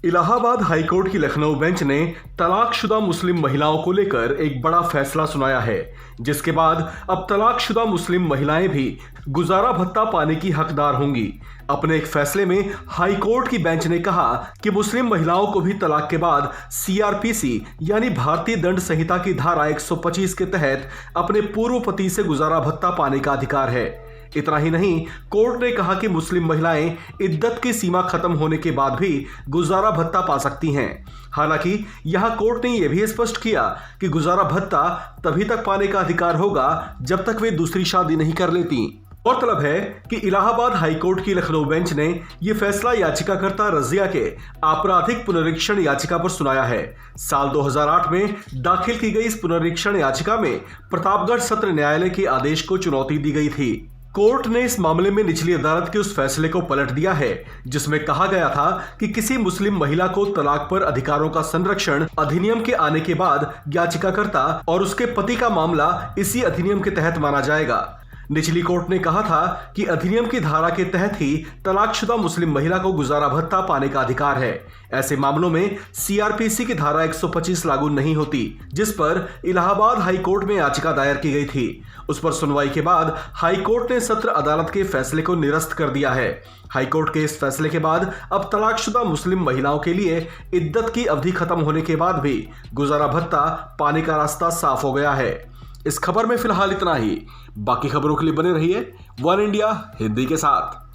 Allahabad high court की Lucknow bench ने तलाकशुदा मुस्लिम महिलाओं को लेकर एक बड़ा फैसला सुनाया है, जिसके बाद अब तलाकशुदा मुस्लिम महिलाएं भी गुजारा भत्ता पाने की हकदार होंगी। अपने एक फैसले में हाईकोर्ट की बेंच ने कहा कि मुस्लिम महिलाओं को भी तलाक के बाद सीआरपीसी यानी भारतीय दंड संहिता की धारा 125 के तहत अपने पूर्व पति से गुजारा भत्ता पाने का अधिकार है। इतना ही नहीं, कोर्ट ने कहा कि मुस्लिम महिलाएं इद्दत की सीमा खत्म होने के बाद भी गुजारा भत्ता पा सकती हैं। हालांकि यहां कोर्ट ने यह भी स्पष्ट किया कि गुजारा भत्ता तभी तक पाने का अधिकार होगा जब तक वे दूसरी शादी नहीं कर लेती। गौरतलब है कि इलाहाबाद हाईकोर्ट की लखनऊ बेंच ने यह फैसला याचिकाकर्ता रजिया के आपराधिक पुनरीक्षण याचिका पर सुनाया है। साल 2008 में दाखिल की गई इस पुनरीक्षण याचिका में प्रतापगढ़ सत्र न्यायालय के आदेश को चुनौती दी गई थी। कोर्ट ने इस मामले में निचली अदालत के उस फैसले को पलट दिया है जिसमें कहा गया था कि किसी मुस्लिम महिला को तलाक पर अधिकारों का संरक्षण अधिनियम के आने के बाद याचिकाकर्ता और उसके पति का मामला इसी अधिनियम के तहत माना जाएगा। निचली कोर्ट ने कहा था कि अधिनियम की धारा के तहत ही तलाकशुदा मुस्लिम महिला को गुजारा भत्ता पाने का अधिकार है। ऐसे मामलों में सीआरपीसी की धारा 125 लागू नहीं होती, जिस पर इलाहाबाद हाईकोर्ट में याचिका दायर की गई थी। उस पर सुनवाई के बाद हाईकोर्ट ने सत्र अदालत के फैसले को निरस्त कर दिया है। हाईकोर्ट के इस फैसले के बाद अब तलाकशुदा मुस्लिम महिलाओं के लिए इद्दत की अवधि खत्म होने के बाद भी गुजारा भत्ता पाने का रास्ता साफ हो गया है। इस खबर में फिलहाल इतना ही। बाकी खबरों के लिए बने रहिए वन इंडिया हिंदी के साथ।